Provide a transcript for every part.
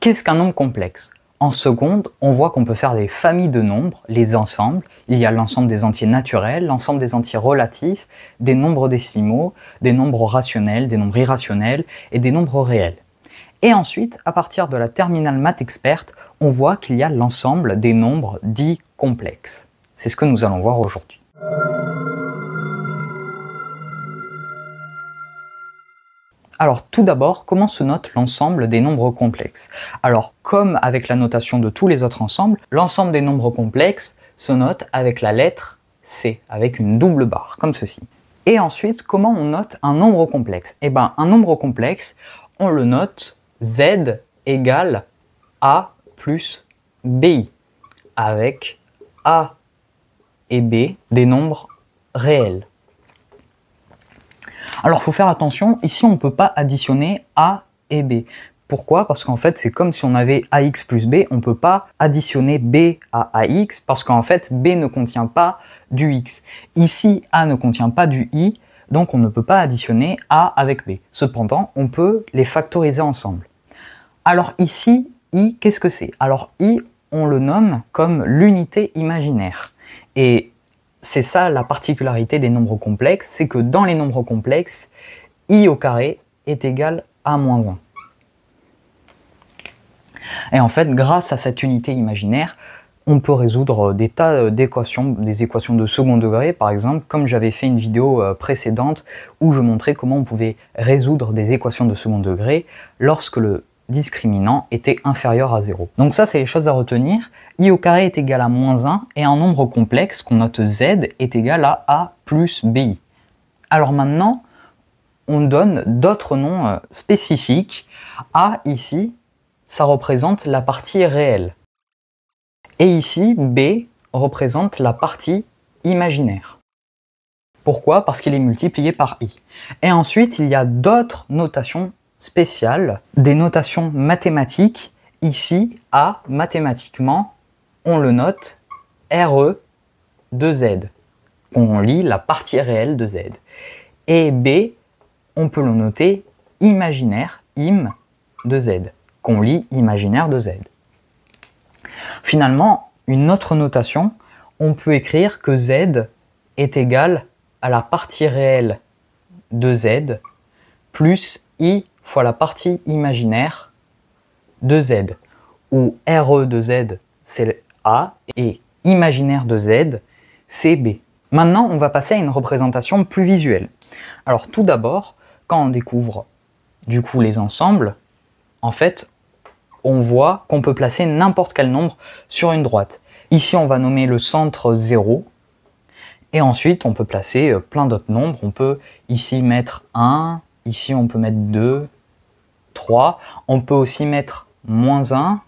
Qu'est-ce qu'un nombre complexe? En seconde, on voit qu'on peut faire des familles de nombres, les ensembles. Il y a l'ensemble des entiers naturels, l'ensemble des entiers relatifs, des nombres décimaux, des nombres rationnels, des nombres irrationnels et des nombres réels. Et ensuite, à partir de la terminale maths experte, on voit qu'il y a l'ensemble des nombres dits complexes. C'est ce que nous allons voir aujourd'hui. Alors tout d'abord, comment se note l'ensemble des nombres complexes? Alors comme avec la notation de tous les autres ensembles, l'ensemble des nombres complexes se note avec la lettre C, avec une double barre, comme ceci. Et ensuite, comment on note un nombre complexe? Eh bien, un nombre complexe, on le note Z égale A plus BI, avec A et B des nombres réels. Alors il faut faire attention, ici on ne peut pas additionner A et B. Pourquoi? Parce qu'en fait c'est comme si on avait AX plus B, on ne peut pas additionner B à AX parce qu'en fait B ne contient pas du X. Ici A ne contient pas du I, donc on ne peut pas additionner A avec B. Cependant, on peut les factoriser ensemble. Alors ici, I, qu'est-ce que c'est? Alors I, on le nomme comme l'unité imaginaire. Et c'est ça la particularité des nombres complexes, c'est que dans les nombres complexes, I au carré est égal à moins 1. Et en fait, grâce à cette unité imaginaire, on peut résoudre des tas d'équations, des équations de second degré par exemple, comme j'avais fait une vidéo précédente où je montrais comment on pouvait résoudre des équations de second degré lorsque le discriminant était inférieur à 0. Donc ça, c'est les choses à retenir. I au carré est égal à moins 1 et un nombre complexe qu'on note Z est égal à A plus BI. Alors maintenant, on donne d'autres noms spécifiques. A ici, ça représente la partie réelle. Et ici, B représente la partie imaginaire. Pourquoi? Parce qu'il est multiplié par I. Et ensuite, il y a d'autres notations spéciales, des notations mathématiques. Ici, A, mathématiquement, on le note RE de Z. On lit la partie réelle de Z. Et B, on peut le noter imaginaire, im de Z, qu'on lit imaginaire de Z. Finalement, une autre notation, on peut écrire que Z est égal à la partie réelle de Z plus I fois la partie imaginaire de Z, où RE de Z c'est A et imaginaire de Z c'est B. Maintenant, on va passer à une représentation plus visuelle. Alors tout d'abord, quand on découvre du coup les ensembles, en fait, on voit qu'on peut placer n'importe quel nombre sur une droite. Ici, on va nommer le centre 0. Et ensuite, on peut placer plein d'autres nombres. On peut ici mettre 1, ici on peut mettre 2, 3. On peut aussi mettre moins 1,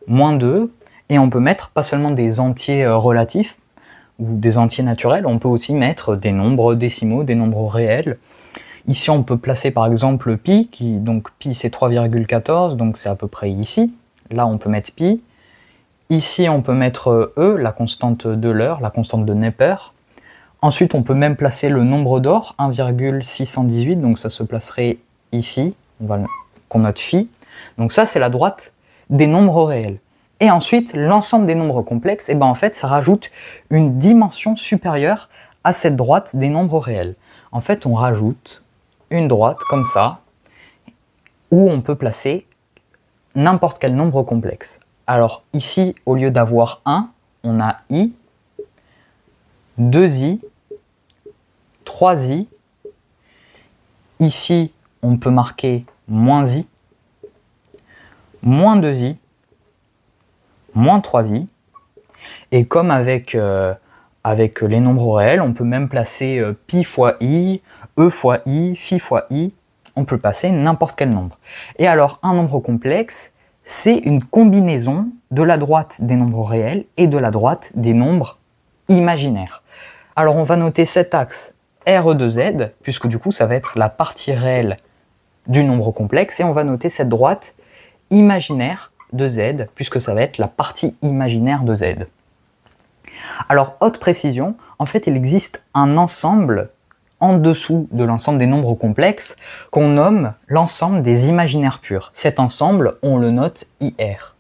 moins 2. Et on peut mettre pas seulement des entiers relatifs ou des entiers naturels, on peut aussi mettre des nombres décimaux, des nombres réels. Ici, on peut placer par exemple pi, donc pi c'est 3,14, donc c'est à peu près ici. Là, on peut mettre pi. Ici, on peut mettre E, la constante de l'heure, la constante de Neper. Ensuite, on peut même placer le nombre d'or, 1,618, donc ça se placerait ici, qu'on note phi. Donc ça, c'est la droite des nombres réels. Et ensuite, l'ensemble des nombres complexes, et ben en fait, ça rajoute une dimension supérieure à cette droite des nombres réels. En fait, on rajoute une droite comme ça, où on peut placer n'importe quel nombre complexe. Alors ici, au lieu d'avoir 1, on a i, 2i, 3i. Ici, on peut marquer moins i, moins 2i, moins 3i. Et comme avec les nombres réels, on peut même placer pi fois i, e fois i, phi fois i. On peut passer n'importe quel nombre. Et alors, un nombre complexe, c'est une combinaison de la droite des nombres réels et de la droite des nombres imaginaires. Alors, on va noter cet axe RE de Z, puisque du coup, ça va être la partie réelle du nombre complexe, et on va noter cette droite imaginaire de Z, puisque ça va être la partie imaginaire de Z. Alors, haute précision, en fait, il existe un ensemble en dessous de l'ensemble des nombres complexes qu'on nomme l'ensemble des imaginaires purs. Cet ensemble, on le note IR.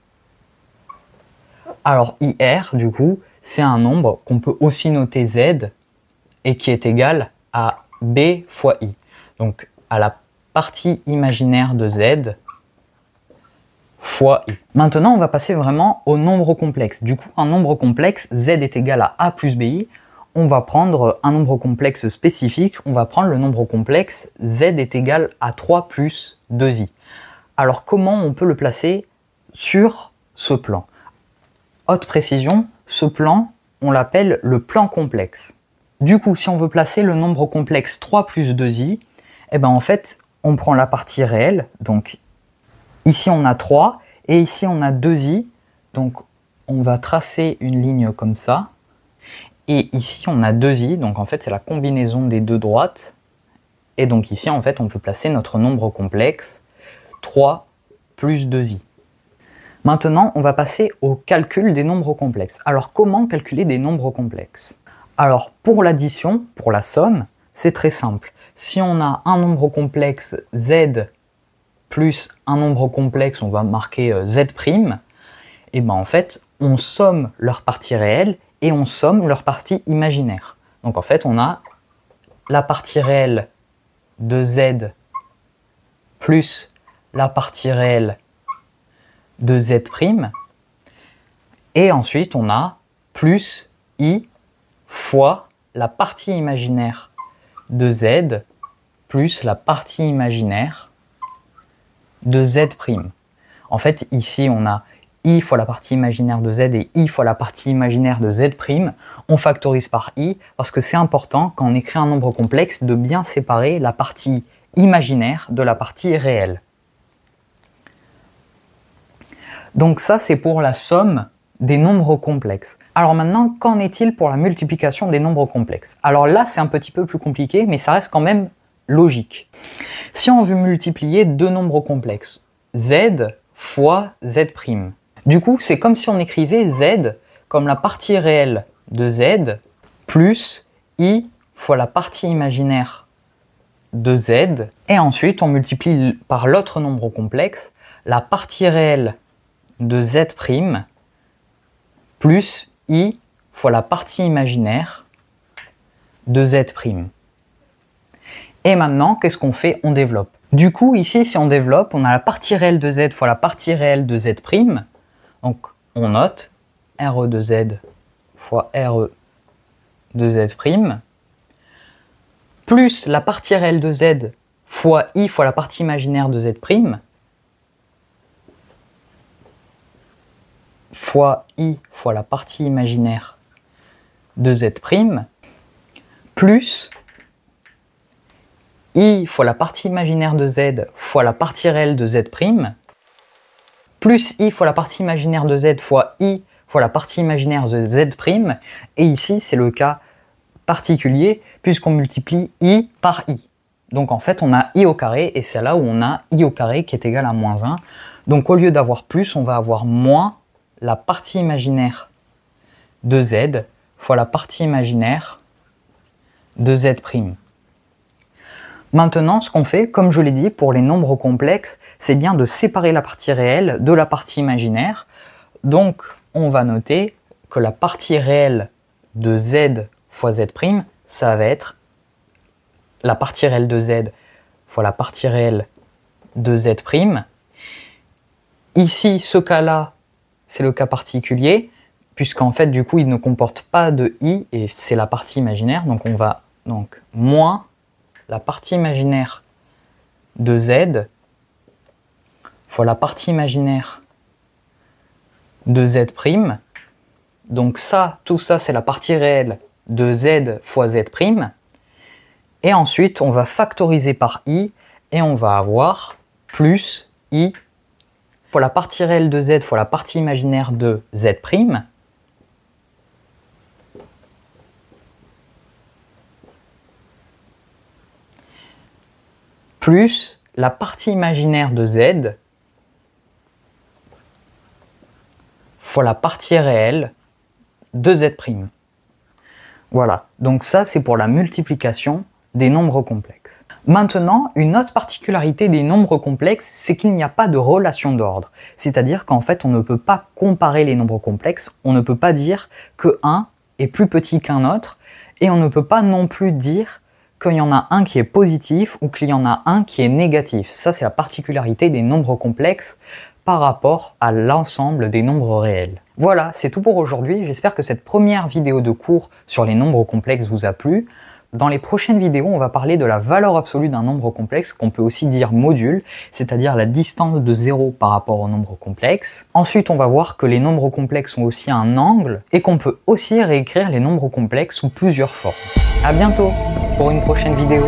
Alors IR, du coup, c'est un nombre qu'on peut aussi noter Z et qui est égal à B fois I. Donc à la partie imaginaire de Z fois I. Maintenant, on va passer vraiment au nombre complexe. Du coup, un nombre complexe, Z est égal à A plus BI. On va prendre un nombre complexe spécifique. On va prendre le nombre complexe Z est égal à 3 plus 2I. Alors, comment on peut le placer sur ce plan? Haute précision, ce plan, on l'appelle le plan complexe. Du coup, si on veut placer le nombre complexe 3 plus 2i, eh ben en fait, on prend la partie réelle. Donc ici, on a 3 et ici, on a 2i. Donc on va tracer une ligne comme ça. Et ici, on a 2i. Donc en fait, c'est la combinaison des deux droites. Et donc ici, en fait, on peut placer notre nombre complexe 3 plus 2i. Maintenant, on va passer au calcul des nombres complexes. Alors, comment calculer des nombres complexes? Alors, pour l'addition, pour la somme, c'est très simple. Si on a un nombre complexe Z plus un nombre complexe, on va marquer Z', et ben en fait, on somme leurs parties réelles et on somme leurs parties imaginaires. Donc en fait, on a la partie réelle de Z plus la partie réelle de Z', et ensuite on a plus I fois la partie imaginaire de Z plus la partie imaginaire de Z'. En fait, ici, on a I fois la partie imaginaire de Z et I fois la partie imaginaire de Z'. On factorise par I parce que c'est important, quand on écrit un nombre complexe, de bien séparer la partie imaginaire de la partie réelle. Donc ça, c'est pour la somme des nombres complexes. Alors maintenant, qu'en est-il pour la multiplication des nombres complexes? Alors là, c'est un petit peu plus compliqué, mais ça reste quand même logique. Si on veut multiplier deux nombres complexes, Z fois Z', du coup, c'est comme si on écrivait Z comme la partie réelle de Z plus I fois la partie imaginaire de Z, et ensuite on multiplie par l'autre nombre complexe, la partie réelle de Z' plus I fois la partie imaginaire de Z'. Et maintenant, qu'est-ce qu'on fait? On développe. Du coup, ici, si on développe, on a la partie réelle de Z fois la partie réelle de Z'. Donc, on note RE de Z fois RE de Z', plus la partie réelle de Z fois I fois la partie imaginaire de Z', fois I fois la partie imaginaire de Z', plus I fois la partie imaginaire de Z fois la partie réelle de Z', plus I fois la partie imaginaire de Z fois I fois la partie imaginaire de Z', et ici c'est le cas particulier puisqu'on multiplie I par I. Donc en fait on a I au carré et c'est là où on a I au carré qui est égal à moins 1. Donc au lieu d'avoir plus, on va avoir moins la partie imaginaire de Z fois la partie imaginaire de Z'. Maintenant, ce qu'on fait, comme je l'ai dit, pour les nombres complexes, c'est bien de séparer la partie réelle de la partie imaginaire. Donc, on va noter que la partie réelle de Z fois Z', ça va être la partie réelle de Z fois la partie réelle de Z'. Ici, ce cas-là, c'est le cas particulier, puisqu'en fait, du coup, il ne comporte pas de I, et c'est la partie imaginaire. Donc, on va donc moins la partie imaginaire de Z fois la partie imaginaire de Z'. Donc ça, tout ça, c'est la partie réelle de Z fois Z'. Et ensuite, on va factoriser par I et on va avoir plus I fois la partie réelle de Z fois la partie imaginaire de Z', plus la partie imaginaire de Z fois la partie réelle de Z'. Voilà, donc ça c'est pour la multiplication des nombres complexes. Maintenant, une autre particularité des nombres complexes, c'est qu'il n'y a pas de relation d'ordre. C'est-à-dire qu'en fait, on ne peut pas comparer les nombres complexes, on ne peut pas dire que 1 est plus petit qu'un autre, et on ne peut pas non plus dire qu'il y en a un qui est positif ou qu'il y en a un qui est négatif. Ça, c'est la particularité des nombres complexes par rapport à l'ensemble des nombres réels. Voilà, c'est tout pour aujourd'hui. J'espère que cette première vidéo de cours sur les nombres complexes vous a plu. Dans les prochaines vidéos, on va parler de la valeur absolue d'un nombre complexe, qu'on peut aussi dire module, c'est-à-dire la distance de 0 par rapport au nombre complexe. Ensuite, on va voir que les nombres complexes ont aussi un angle et qu'on peut aussi réécrire les nombres complexes sous plusieurs formes. À bientôt pour une prochaine vidéo.